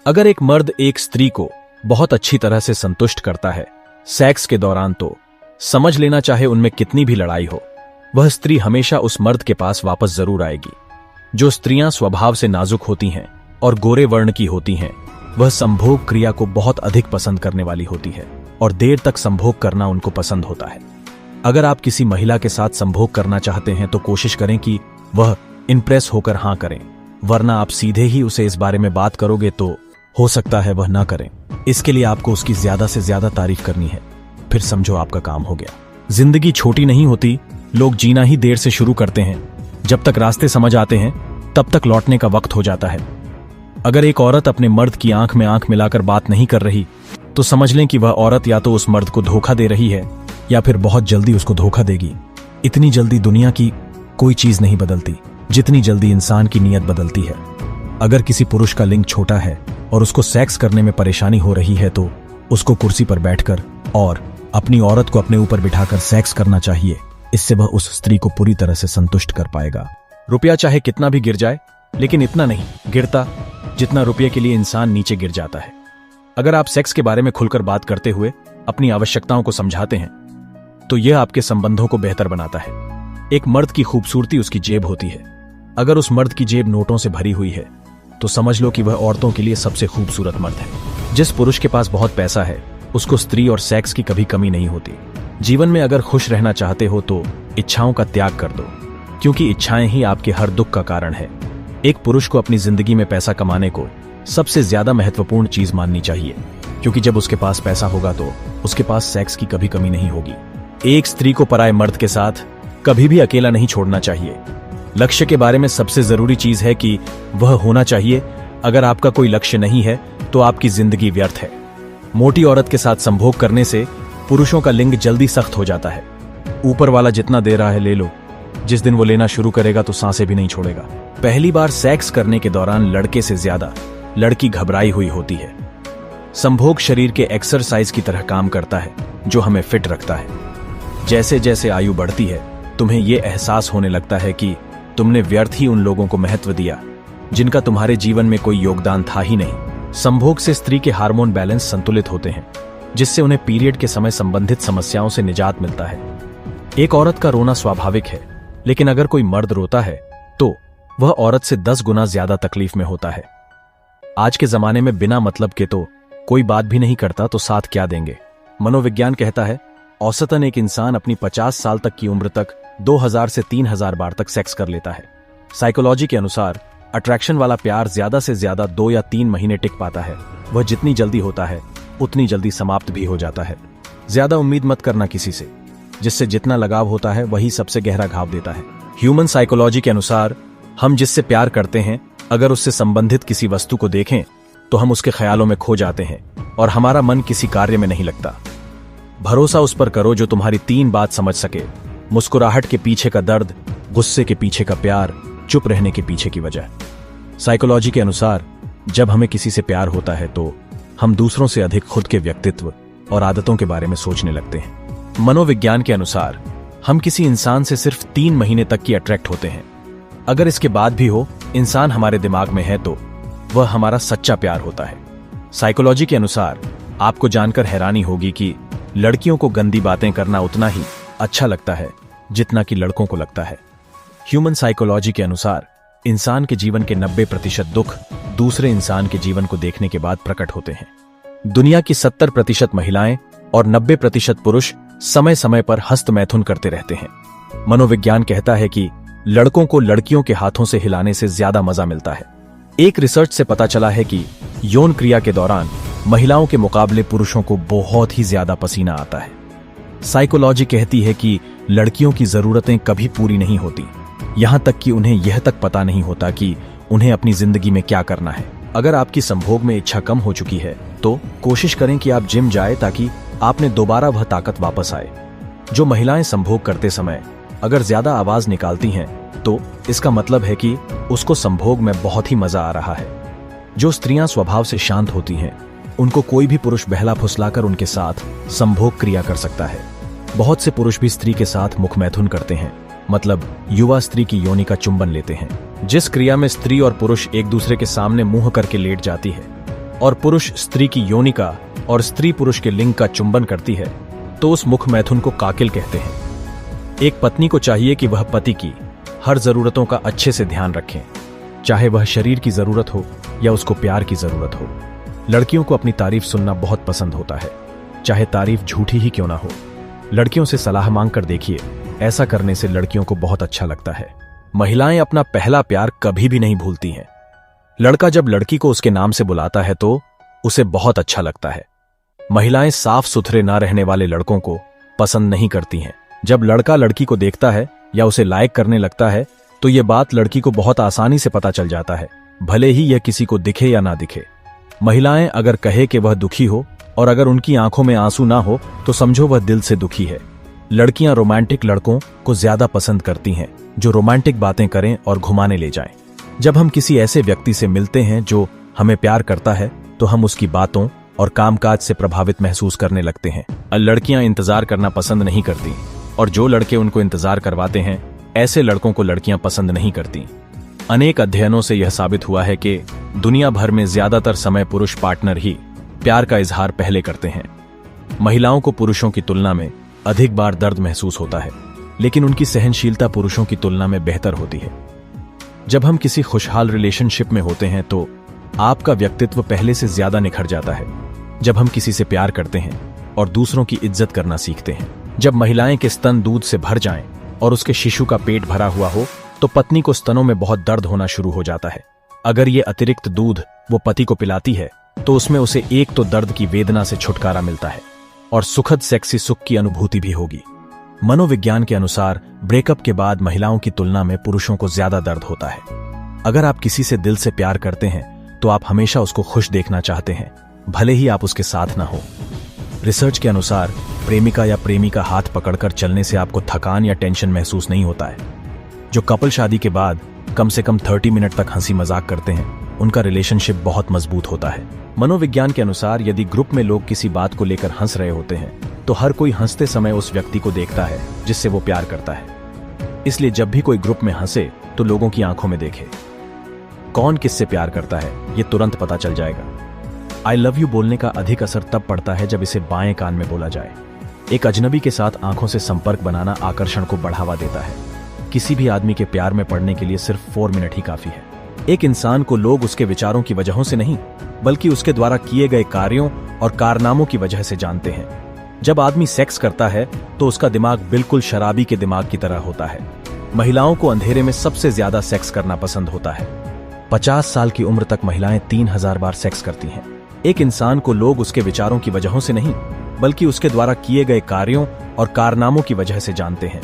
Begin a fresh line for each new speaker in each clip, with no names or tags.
अगर एक मर्द एक स्त्री को बहुत अच्छी तरह से संतुष्ट करता है सेक्स के दौरान, तो समझ लेना चाहे उनमें कितनी भी लड़ाई हो, वह स्त्री हमेशा उस मर्द के पास वापस जरूर आएगी। जो स्त्रियां स्वभाव से नाजुक होती हैं और गोरे वर्ण की होती हैं, वह संभोग क्रिया को बहुत अधिक पसंद करने वाली होती है और देर तक संभोग करना उनको पसंद होता है। अगर आप किसी महिला के साथ संभोग करना चाहते हैं तो कोशिश करें कि वह इंप्रेस होकर हां करें, वरना आप सीधे ही उसे इस बारे में बात करोगे तो हो सकता है वह ना करें। इसके लिए आपको उसकी ज्यादा से ज्यादा तारीफ करनी है, फिर समझो आपका काम हो गया। जिंदगी छोटी नहीं होती, लोग जीना ही देर से शुरू करते हैं। जब तक रास्ते समझ आते हैं तब तक लौटने का वक्त हो जाता है। अगर एक औरत अपने मर्द की आंख में आंख मिलाकर बात नहीं कर रही तो समझ लें कि वह औरत या तो उस मर्द को धोखा दे रही है या फिर बहुत जल्दी उसको धोखा देगी। इतनी जल्दी दुनिया की कोई चीज नहीं बदलती जितनी जल्दी इंसान की नीयत बदलती है। अगर किसी पुरुष का लिंग छोटा है और उसको सेक्स करने में परेशानी हो रही है तो उसको कुर्सी पर बैठकर और अपनी औरत को अपने ऊपर बिठाकर सेक्स करना चाहिए। इससे वह उस स्त्री को पूरी तरह से संतुष्ट कर पाएगा। रुपया चाहे कितना भी गिर जाए, लेकिन इतना नहीं गिरता जितना रुपये के लिए इंसान नीचे गिर जाता है। अगर आप सेक्स के बारे में खुलकर बात करते हुए अपनी आवश्यकताओं को समझाते हैं तो यह आपके संबंधों को बेहतर बनाता है। एक मर्द की खूबसूरती उसकी जेब होती है। अगर उस मर्द की जेब नोटों से भरी हुई है तो समझ लो कि वह औरतों के लिए सबसे खूबसूरत मर्द है। जिस पुरुष के पास बहुत पैसा है उसको स्त्री और सेक्स की कभी कमी नहीं होती। जीवन में अगर खुश रहना चाहते हो तो इच्छाओं का त्याग कर दो, क्योंकि इच्छाएं ही आपके हर दुख का कारण है। एक पुरुष को अपनी जिंदगी में पैसा कमाने को सबसे ज्यादा महत्वपूर्ण चीज माननी चाहिए, क्योंकि जब उसके पास पैसा होगा तो उसके पास सेक्स की कभी कमी नहीं होगी। एक स्त्री को पराये मर्द के साथ कभी भी अकेला नहीं छोड़ना चाहिए। लक्ष्य के बारे में सबसे जरूरी चीज है कि वह होना चाहिए। अगर आपका कोई लक्ष्य नहीं है तो आपकी जिंदगी व्यर्थ है। मोटी औरत के साथ संभोग करने से पुरुषों का लिंग जल्दी सख्त हो जाता है। ऊपर वाला जितना दे रहा है ले लो, जिस दिन वो लेना शुरू करेगा तो सांसें भी नहीं छोड़ेगा। पहली बार सेक्स करने के दौरान लड़के से ज्यादा लड़की घबराई हुई होती है। संभोग शरीर के एक्सरसाइज की तरह काम करता है जो हमें फिट रखता है। जैसे जैसे आयु बढ़ती है तुम्हें यह एहसास होने लगता है कि तुमने व्यर्थ ही उन लोगों को महत्व दिया जिनका तुम्हारे जीवन में कोई योगदान था ही नहीं। संभोग से स्त्री के हार्मोन बैलेंस संतुलित होते हैं, जिससे उन्हें पीरियड के समय संबंधित समस्याओं से निजात मिलता है। एक औरत का रोना स्वाभाविक है, लेकिन अगर कोई मर्द रोता है तो वह औरत से 10 गुना ज्यादा तकलीफ में होता है। आज के जमाने में बिना मतलब के तो कोई बात भी नहीं करता तो साथ क्या देंगे। मनोविज्ञान कहता है औसतन एक इंसान अपनी 50 साल तक की उम्र तक 2000 से 3000 बार तक सेक्स कर लेता है। साइकोलॉजी के अनुसार अट्रैक्शन वाला प्यार ज्यादा से ज्यादा 2 या 3 महीने टिक पाता है। वह जितनी जल्दी होता है उतनी जल्दी समाप्त भी हो जाता है। ज्यादा उम्मीद मत करना किसी से, जिससे जितना लगाव होता है वही सबसे गहरा घाव देता है। ह्यूमन साइकोलॉजी के अनुसार हम जिससे प्यार करते हैं, अगर उससे संबंधित किसी वस्तु को देखें तो हम उसके ख्यालों में खो जाते हैं और हमारा मन किसी कार्य में नहीं लगता। भरोसा उस पर करो जो तुम्हारी 3 बात समझ सके: मुस्कुराहट के पीछे का दर्द, गुस्से के पीछे का प्यार, चुप रहने के पीछे की वजह। साइकोलॉजी के अनुसार जब हमें किसी से प्यार होता है तो हम दूसरों से अधिक खुद के व्यक्तित्व और आदतों के बारे में सोचने लगते हैं। मनोविज्ञान के अनुसार हम किसी इंसान से सिर्फ 3 महीने तक की अट्रैक्ट होते हैं। अगर इसके बाद भी हो इंसान हमारे दिमाग में है तो वह हमारा सच्चा प्यार होता है। साइकोलॉजी के अनुसार आपको जानकर हैरानी होगी कि लड़कियों को गंदी बातें करना उतना ही अच्छा लगता है जितना कि लड़कों को लगता है। ह्यूमन साइकोलॉजी के अनुसार इंसान के जीवन के 90% दुख दूसरे इंसान के जीवन को देखने के बाद प्रकट होते हैं। दुनिया की 70% महिलाएं और 90% पुरुष समय समय पर हस्त मैथुन करते रहते हैं। मनोविज्ञान कहता है कि लड़कों को लड़कियों के हाथों से हिलाने से ज्यादा मजा मिलता है। एक रिसर्च से पता चला है कि यौन क्रिया के दौरान महिलाओं के मुकाबले पुरुषों को बहुत ही ज्यादा पसीना आता है। साइकोलॉजी कहती है कि लड़कियों की जरूरतें कभी पूरी नहीं होती, यहां तक कि उन्हें यह तक पता नहीं होता कि उन्हें अपनी जिंदगी में क्या करना है। अगर आपकी संभोग में इच्छा कम हो चुकी है तो कोशिश करें कि आप जिम जाए ताकि आप में दोबारा वह ताकत वापस आए। जो महिलाएं संभोग करते समय अगर ज्यादा आवाज निकालती हैं तो इसका मतलब है कि उसको संभोग में बहुत ही मजा आ रहा है। जो स्त्रियां स्वभाव से शांत होती हैं उनको कोई भी पुरुष बहला फुसलाकर उनके साथ संभोग क्रिया कर सकता है। बहुत से पुरुष भी स्त्री के साथ मुख मैथुन करते हैं, मतलब युवा स्त्री की योनि का चुंबन लेते हैं, जिस क्रिया में स्त्री और पुरुष एक दूसरे के सामने मुंह करके लेट जाती है। और पुरुष स्त्री की योनि का और स्त्री पुरुष के लिंग का चुंबन करती है तो उस मुख मैथुन को काकिल कहते हैं। एक पत्नी को चाहिए कि वह पति की हर जरूरतों का अच्छे से ध्यान रखें, चाहे वह शरीर की जरूरत हो या उसको प्यार की जरूरत हो। लड़कियों को अपनी तारीफ सुनना बहुत पसंद होता है, चाहे तारीफ झूठी ही क्यों ना हो। लड़कियों से सलाह मांग कर देखिए, ऐसा करने से लड़कियों को बहुत अच्छा लगता है। महिलाएं अपना पहला प्यार कभी भी नहीं भूलती हैं। लड़का जब लड़की को उसके नाम से बुलाता है तो उसे बहुत अच्छा लगता है। महिलाएं साफ सुथरे ना रहने वाले लड़कों को पसंद नहीं करती हैं। जब लड़का लड़की को देखता है या उसे लाइक करने लगता है तो यह बात लड़की को बहुत आसानी से पता चल जाता है, भले ही यह किसी को दिखे या ना दिखे। महिलाएं अगर कहे कि वह दुखी हो और अगर उनकी आंखों में आंसू ना हो तो समझो वह दिल से दुखी है। लड़कियां रोमांटिक लड़कों को ज्यादा पसंद करती हैं जो रोमांटिक बातें करें और घुमाने ले जाएं। जब हम किसी ऐसे व्यक्ति से मिलते हैं जो हमें प्यार करता है तो हम उसकी बातों और कामकाज से प्रभावित महसूस करने लगते हैं। लड़कियां इंतजार करना पसंद नहीं करती और जो लड़के उनको इंतजार करवाते हैं ऐसे लड़कों को लड़कियां पसंद नहीं करती। अनेक अध्ययनों से यह साबित हुआ है कि दुनिया भर में ज्यादातर समय पुरुष पार्टनर ही प्यार का इजहार पहले करते हैं। महिलाओं को पुरुषों की तुलना में अधिक बार दर्द महसूस होता है, लेकिन उनकी सहनशीलता पुरुषों की तुलना में बेहतर होती है। जब हम किसी खुशहाल रिलेशनशिप में होते हैं तो आपका व्यक्तित्व पहले से ज्यादा निखर जाता है। जब हम किसी से प्यार करते हैं और दूसरों की इज्जत करना सीखते हैं, जब महिलाएं के स्तन दूध से भर जाएं और उसके शिशु का पेट भरा हुआ हो तो पत्नी को स्तनों में बहुत दर्द होना शुरू हो जाता है। अगर ये अतिरिक्त दूध वो पति को पिलाती है तो उसमें उसे एक तो दर्द की वेदना से छुटकारा मिलता है और सुखद सेक्सी सुख की अनुभूति भी होगी। मनोविज्ञान के अनुसार ब्रेकअप के बाद महिलाओं की तुलना में पुरुषों को ज्यादा दर्द होता है। अगर आप किसी से दिल से प्यार करते हैं तो आप हमेशा उसको खुश देखना चाहते हैं, भले ही आप उसके साथ ना हो। रिसर्च के अनुसार प्रेमिका या प्रेमी का हाथ पकड़कर चलने से आपको थकान या टेंशन महसूस नहीं होता है। जो कपल शादी के बाद कम से कम 30 मिनट तक हंसी मजाक करते हैं उनका रिलेशनशिप बहुत मजबूत होता है। मनोविज्ञान के अनुसार यदि ग्रुप में लोग किसी बात को लेकर हंस रहे होते हैं तो हर कोई हंसते समय उस व्यक्ति को देखता है जिससे वो प्यार करता है। इसलिए जब भी कोई ग्रुप में हंसे तो लोगों की आंखों में देखे। कौन किससे प्यार करता है ये तुरंत पता चल जाएगा। आई लव यू बोलने का अधिक असर तब पड़ता है जब इसे बाएं कान में बोला जाए। एक अजनबी के साथ आंखों से संपर्क बनाना आकर्षण को बढ़ावा देता है। किसी भी आदमी के प्यार में पड़ने के लिए सिर्फ 4 मिनट ही काफी है। एक इंसान को लोग उसके विचारों की वजहों से नहीं बल्कि उसके द्वारा किए गए कार्यों और कारनामों की वजह से जानते हैं। जब आदमी सेक्स करता है तो उसका दिमाग बिल्कुल शराबी के दिमाग की तरह होता है। महिलाओं को अंधेरे में सबसे ज्यादा सेक्स करना पसंद होता है। 50 साल की उम्र तक महिलाएं 3000 बार सेक्स करती हैं। एक इंसान को लोग उसके विचारों की वजहों से नहीं बल्कि उसके द्वारा किए गए कार्यों और कारनामों की वजह से जानते हैं।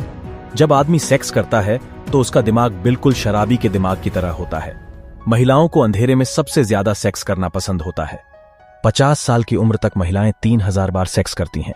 जब आदमी सेक्स करता है तो उसका दिमाग बिल्कुल शराबी के दिमाग की तरह होता है। महिलाओं को अंधेरे में सबसे ज्यादा सेक्स करना पसंद होता है। 50 साल की उम्र तक महिलाएं 3000 बार सेक्स करती हैं।